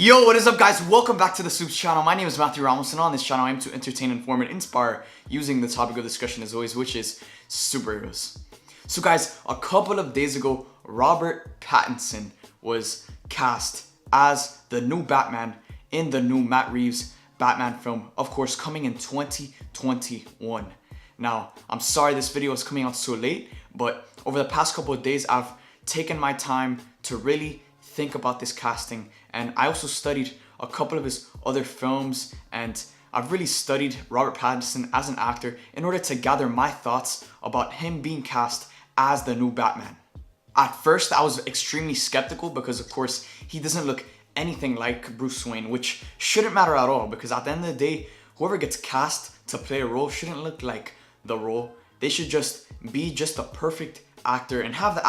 Yo, what is up guys? Welcome back to the SUPES channel. My name is Matthew Ramos, and on this channel I aim to entertain, inform, and inspire using the topic of discussion as always, which is superheroes. So guys, a couple of days ago, Robert Pattinson was cast as the new Batman in the new Matt Reeves Batman film, of course coming in 2021. Now, I'm sorry this video is coming out so late, but over the past couple of days I've taken my time to really think about this casting, and I also studied a couple of his other films, and I've really studied Robert Pattinson as an actor in order to gather my thoughts about him being cast as the new Batman. At first I was extremely skeptical because of course he doesn't look anything like Bruce Wayne, which shouldn't matter at all because at the end of the day, whoever gets cast to play a role shouldn't look like the role. They should just be a perfect actor and have the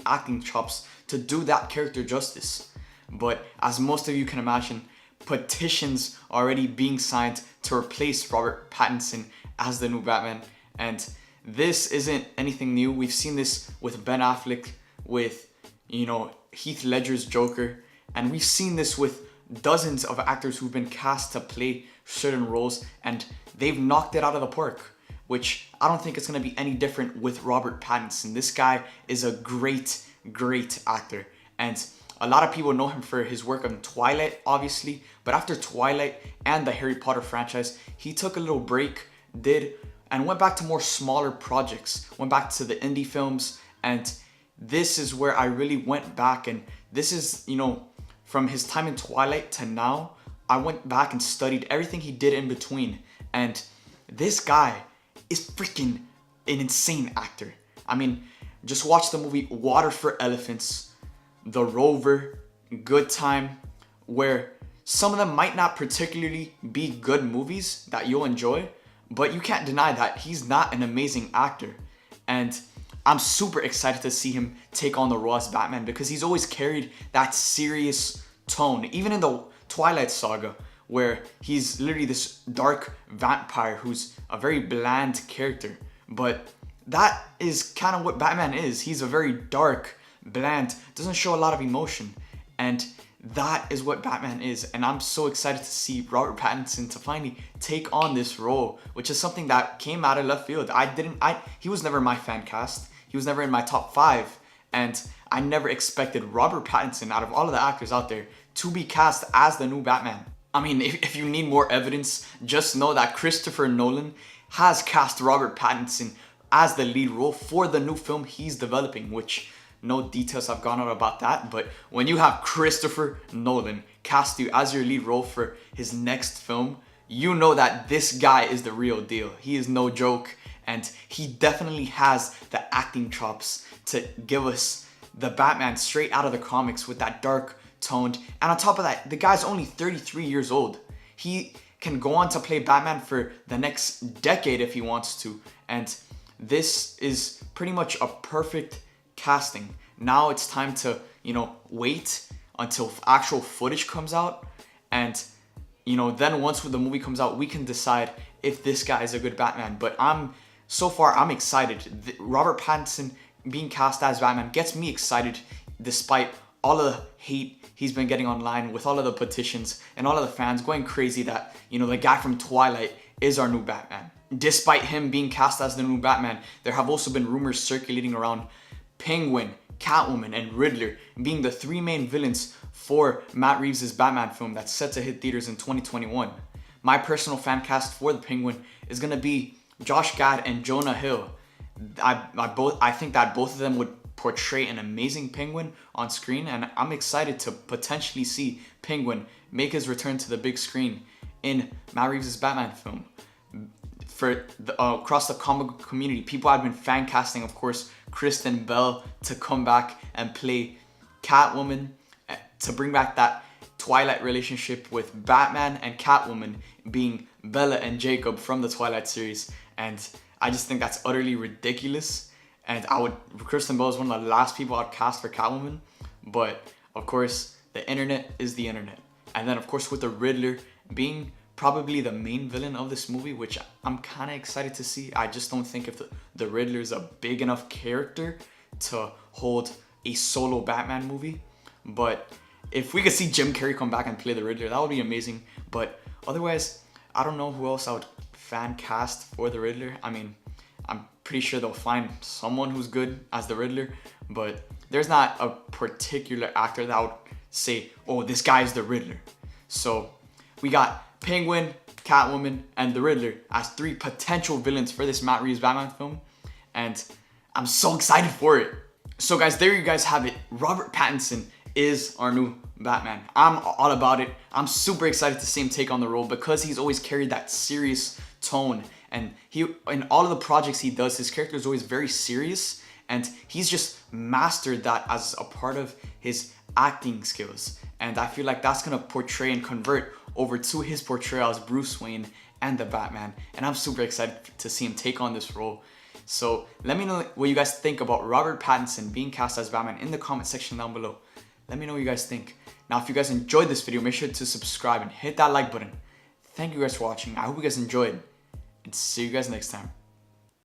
acting chops to do that character justice. But as most of you can imagine, petitions are already being signed to replace Robert Pattinson as the new Batman, and this isn't anything new. We've seen this with Ben Affleck, with Heath Ledger's Joker, and we've seen this with dozens of actors who've been cast to play certain roles, and they've knocked it out of the park, which I don't think it's going to be any different with Robert Pattinson. This guy is a great actor, and a lot of people know him for his work on Twilight, obviously, but after Twilight and the Harry Potter franchise, he took a little break, and went back to more smaller projects, went back to the indie films, and this is where I really went back, and this is, from his time in Twilight to now, I went back and studied everything he did in between, and this guy is freaking an insane actor. I mean, just watch the movie Water for Elephants, The Rover, Good Time, where some of them might not particularly be good movies that you'll enjoy, but you can't deny that he's not an amazing actor. And I'm super excited to see him take on the role as Batman because he's always carried that serious tone, even in the Twilight saga, where he's literally this dark vampire who's a very bland character. But that is kind of what Batman is. He's a very dark, bland, doesn't show a lot of emotion, and that is what Batman is. And I'm so excited to see Robert Pattinson to finally take on this role, which is something that came out of left field. He was never my fan cast. He was never in my top 5, and I never expected Robert Pattinson, out of all of the actors out there, to be cast as the new Batman. I mean, if you need more evidence, just know that Christopher Nolan has cast Robert Pattinson as the lead role for the new film he's developing, which no details have gone out about that, but when you have Christopher Nolan cast you as your lead role for his next film, you know that this guy is the real deal. He is no joke, and he definitely has the acting chops to give us the Batman straight out of the comics with that dark toned, and on top of that, the guy's only 33 years old. He can go on to play Batman for the next decade if he wants to, and this is pretty much a perfect casting. Now it's time to, wait until actual footage comes out, and then once the movie comes out, we can decide if this guy is a good Batman. But I'm excited. Robert Pattinson being cast as Batman gets me excited, despite all of the hate he's been getting online with all of the petitions and all of the fans going crazy that, the guy from Twilight is our new Batman. Despite him being cast as the new Batman, there have also been rumors circulating around Penguin, Catwoman, and Riddler being the 3 main villains for Matt Reeves' Batman film that's set to hit theaters in 2021. My personal fan cast for the Penguin is going to be Josh Gad and Jonah Hill. I think that both of them would portray an amazing Penguin on screen, and I'm excited to potentially see Penguin make his return to the big screen in Matt Reeves' Batman film. For across the comic book community, people have been fan casting, of course, Kristen Bell to come back and play Catwoman, to bring back that Twilight relationship with Batman and Catwoman being Bella and Jacob from the Twilight series, and I just think that's utterly ridiculous. And Kristen Bell is one of the last people I'd cast for Catwoman, but of course the internet is the internet. And then of course with the Riddler being probably the main villain of this movie, which I'm kind of excited to see. I just don't think if the Riddler is a big enough character to hold a solo Batman movie, but if we could see Jim Carrey come back and play the Riddler, that would be amazing. But otherwise, I don't know who else I would fan cast for the Riddler. I mean, I'm pretty sure they'll find someone who's good as the Riddler, but there's not a particular actor that would say, oh, this guy is the Riddler. So we got Penguin, Catwoman, and the Riddler as 3 potential villains for this Matt Reeves Batman film, and I'm so excited for it. So guys, there you guys have it. Robert Pattinson is our new Batman. I'm all about it. I'm super excited to see him take on the role because he's always carried that serious tone, and he, in all of the projects he does, his character is always very serious, and he's just mastered that as a part of his acting skills. And I feel like that's gonna portray and convert over to his portrayal as Bruce Wayne and the Batman, and I'm super excited to see him take on this role. So let me know what you guys think about Robert Pattinson being cast as Batman in the comment section down below. Let me know what you guys think. Now, if you guys enjoyed this video, make sure to subscribe and hit that like button. Thank you guys for watching. I hope you guys enjoyed, and see you guys next time.